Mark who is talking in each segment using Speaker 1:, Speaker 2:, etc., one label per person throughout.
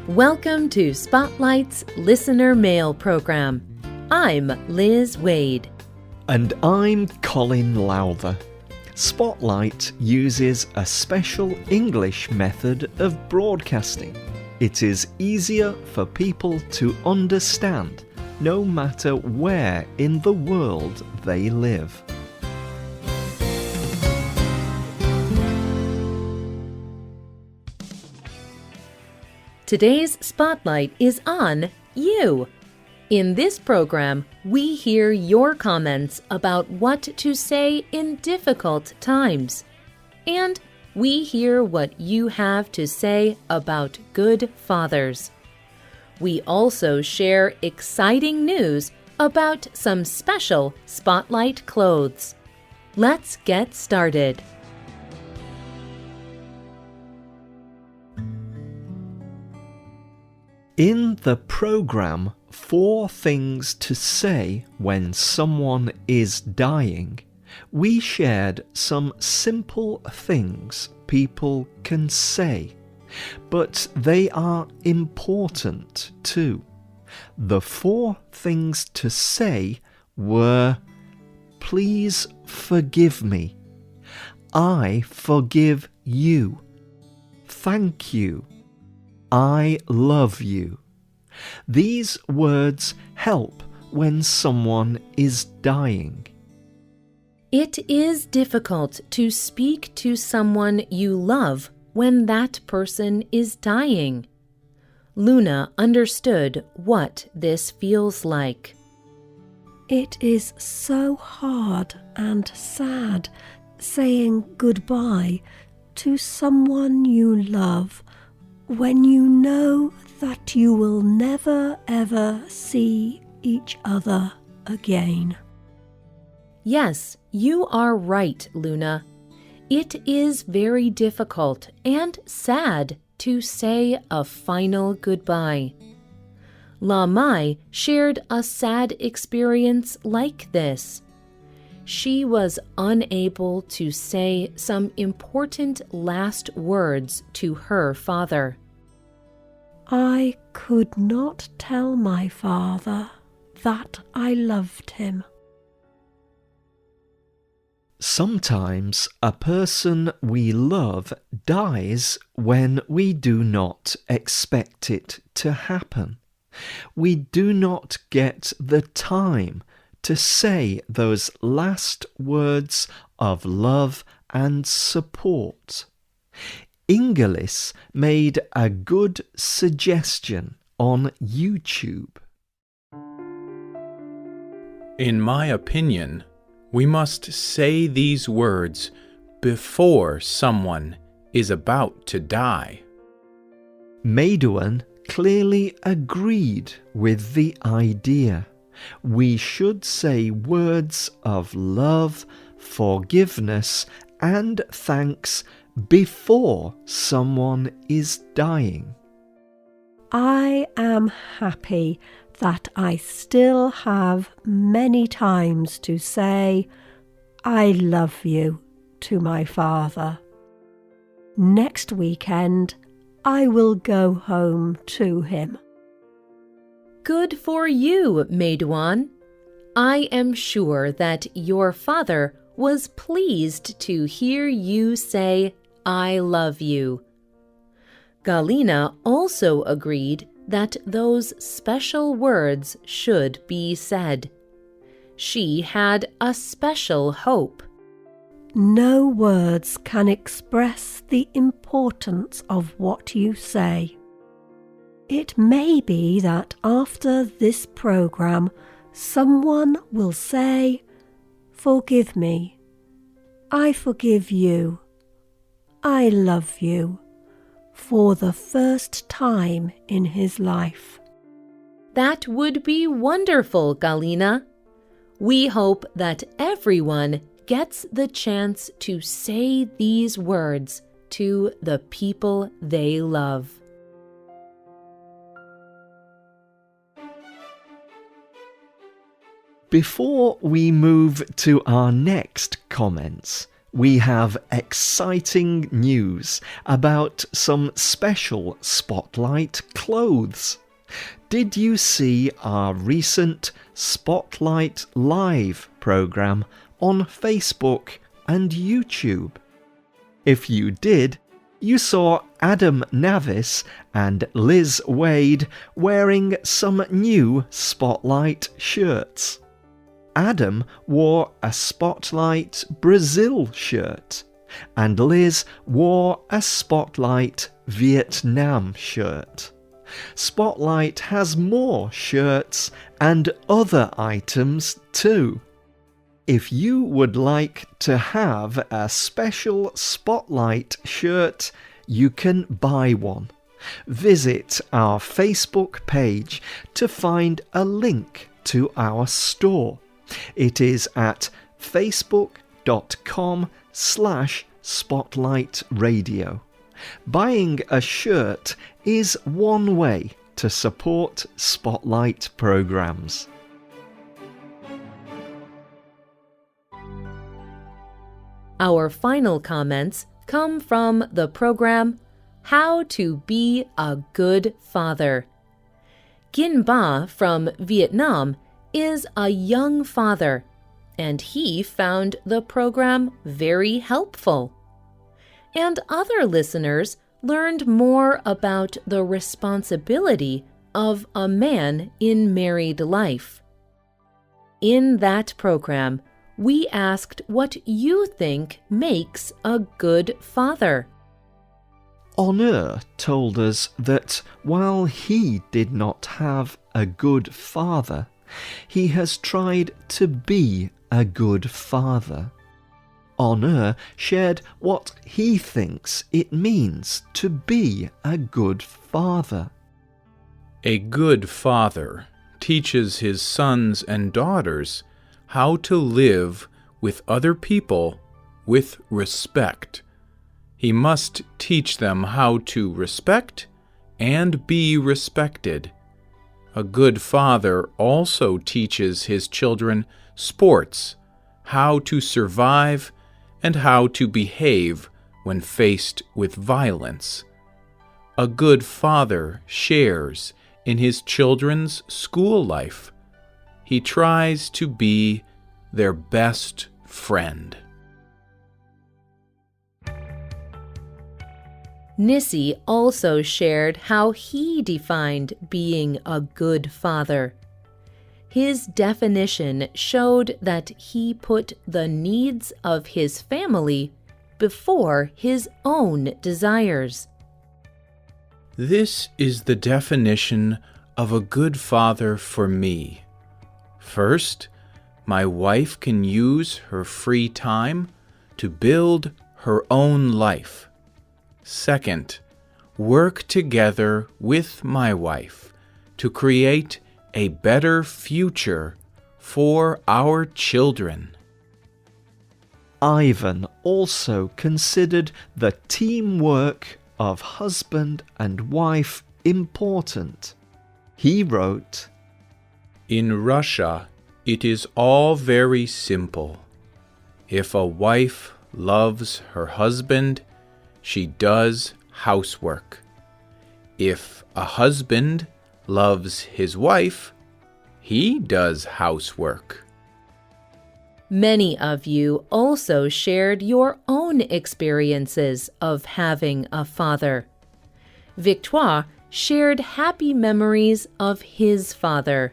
Speaker 1: Welcome to Spotlight's Listener Mail Program. I'm Liz Waid.
Speaker 2: And I'm Colin Lowther. Spotlight uses a special English method of broadcasting. It is easier for people to understand, no matter where in the world they live.
Speaker 1: Today's Spotlight is on you. In this program, we hear your comments about what to say in difficult times. And we hear what you have to say about good fathers. We also share exciting news about some special Spotlight clothes. Let's get started.
Speaker 2: In the program 4 Things to Say When Someone is Dying, we shared some simple things people can say, but they are important too. The 4 things to say were: please forgive me, I forgive you, thank you, I love you. These words help when someone is dying.
Speaker 1: It is difficult to speak to someone you love when that person is dying. Luna understood what this feels like.
Speaker 3: It is so hard and sad saying goodbye to someone you love when you know that you will never ever see each other again.
Speaker 1: Yes, you are right, Luna. It is very difficult and sad to say a final goodbye. La Mai shared a sad experience like this. She was unable to say some important last words to her father.
Speaker 3: I could not tell my father that I loved him.
Speaker 2: Sometimes a person we love dies when we do not expect it to happen. We do not get the time to say those last words of love and support. Ingelis made a good suggestion on YouTube.
Speaker 4: In my opinion, we must say these words before someone is about to die.
Speaker 2: Maidwan clearly agreed with the idea. We should say words of love, forgiveness, and thanks before someone is dying.
Speaker 3: I am happy that I still have many times to say I love you to my father. Next weekend, I will go home to him.
Speaker 1: Good for you, Maidwan. I am sure that your father was pleased to hear you say, I love you. Galina also agreed that those special words should be said. She had a special hope.
Speaker 3: No words can express the importance of what you say. It may be that after this program, someone will say, forgive me, I forgive you, I love you, for the first time in his life.
Speaker 1: That would be wonderful, Galina. We hope that everyone gets the chance to say these words to the people they love.
Speaker 2: Before we move to our next comments, we have exciting news about some special Spotlight clothes. Did you see our recent Spotlight Live programme on Facebook and YouTube? If you did, you saw Adam Navis and Liz Waid wearing some new Spotlight shirts. Adam wore a Spotlight Brazil shirt, and Liz wore a Spotlight Vietnam shirt. Spotlight has more shirts and other items too. If you would like to have a special Spotlight shirt, you can buy one. Visit our Facebook page to find a link to our store. It is at facebook.com/spotlightradio. Buying a shirt is one way to support Spotlight programs.
Speaker 1: Our final comments come from the program How to Be a Good Father. Gin Ba from Vietnam is a young father, and he found the program very helpful. And other listeners learned more about the responsibility of a man in married life. In that program, we asked what you think makes a good father.
Speaker 2: Honor told us that while he did not have a good father, he has tried to be a good father. Honor shared what he thinks it means to be a good father.
Speaker 4: A good father teaches his sons and daughters how to live with other people with respect. He must teach them how to respect and be respected. A good father also teaches his children sports, how to survive, and how to behave when faced with violence. A good father shares in his children's school life. He tries to be their best friend.
Speaker 1: Nissi also shared how he defined being a good father. His definition showed that he put the needs of his family before his own desires.
Speaker 4: This is the definition of a good father for me. First, my wife can use her free time to build her own life. Second, work together with my wife to create a better future for our children.
Speaker 2: Ivan also considered the teamwork of husband and wife important. He wrote,
Speaker 4: "In Russia, it is all very simple. If a wife loves her husband, she does housework. If a husband loves his wife, he does housework."
Speaker 1: Many of you also shared your own experiences of having a father. Victoire shared happy memories of his father.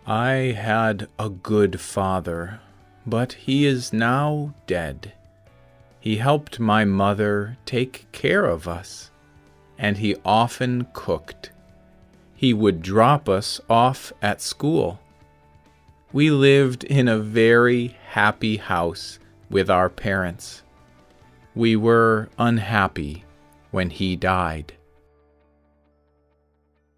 Speaker 4: I had a good father, but he is now dead. He helped my mother take care of us, and he often cooked. He would drop us off at school. We lived in a very happy house with our parents. We were unhappy when he died.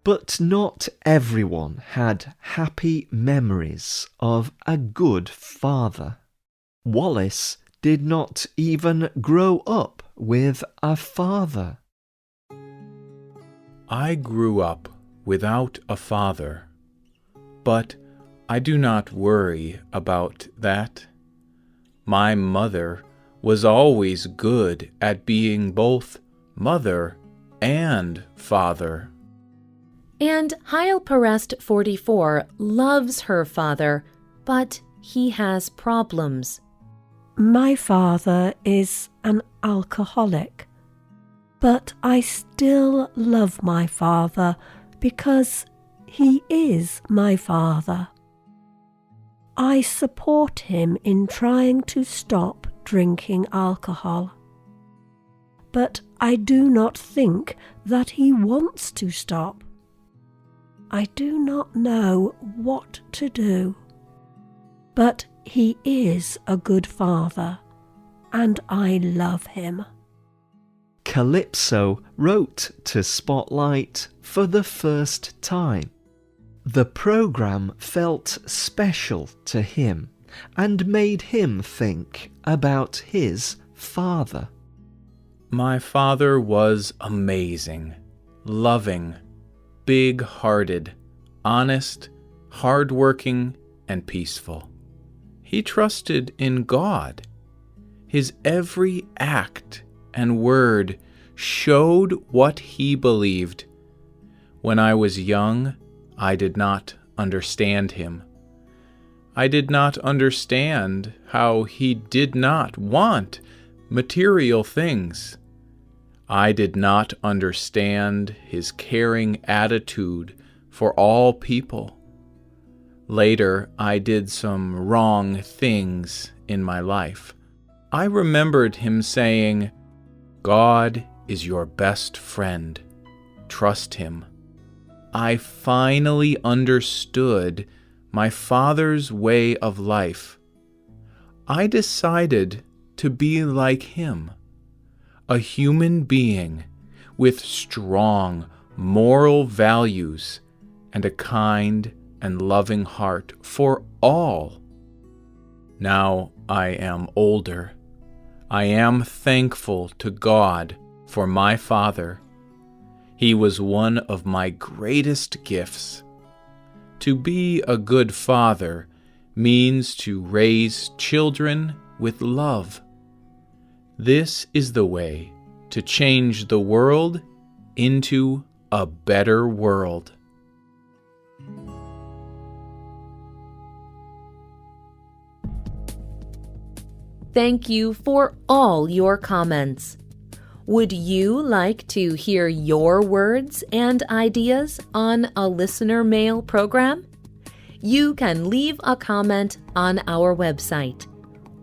Speaker 2: But not everyone had happy memories of a good father. Wallace did not even grow up with a father.
Speaker 4: I grew up without a father, but I do not worry about that. My mother was always good at being both mother and father.
Speaker 1: And Heilperest 44 loves her father, but he has problems.
Speaker 3: My father is an alcoholic, but I still love my father because he is my father. I support him in trying to stop drinking alcohol, but I do not think that he wants to stop. I do not know what to do, but he is a good father, and I love him.
Speaker 2: Calypso wrote to Spotlight for the first time. The program felt special to him and made him think about his father.
Speaker 4: My father was amazing, loving, big-hearted, honest, hard-working, and peaceful. He trusted in God. His every act and word showed what he believed. When I was young, I did not understand him. I did not understand how he did not want material things. I did not understand his caring attitude for all people. Later, I did some wrong things in my life. I remembered him saying, "God is your best friend. Trust him." I finally understood my father's way of life. I decided to be like him, a human being with strong moral values and a kind and loving heart for all. Now I am older. I am thankful to God for my father. He was one of my greatest gifts. To be a good father means to raise children with love. This is the way to change the world into a better world.
Speaker 1: Thank you for all your comments. Would you like to hear your words and ideas on a listener mail program? You can leave a comment on our website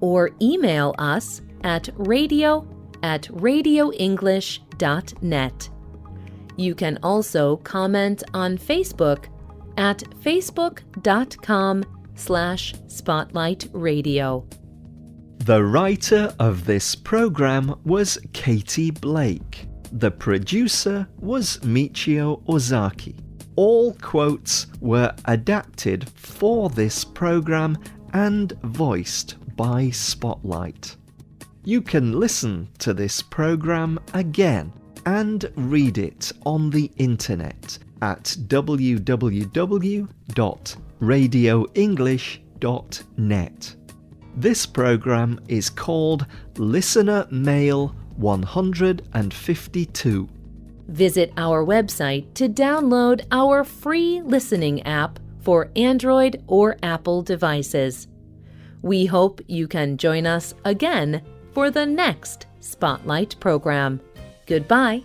Speaker 1: or email us at radio@radioenglish.net. You can also comment on Facebook at facebook.com/spotlightradio.
Speaker 2: The writer of this program was Katie Blake. The producer was Michio Ozaki. All quotes were adapted for this program and voiced by Spotlight. You can listen to this program again and read it on the internet at www.radioenglish.net. This program is called Listener Mail 152.
Speaker 1: Visit our website to download our free listening app for Android or Apple devices. We hope you can join us again for the next Spotlight program. Goodbye.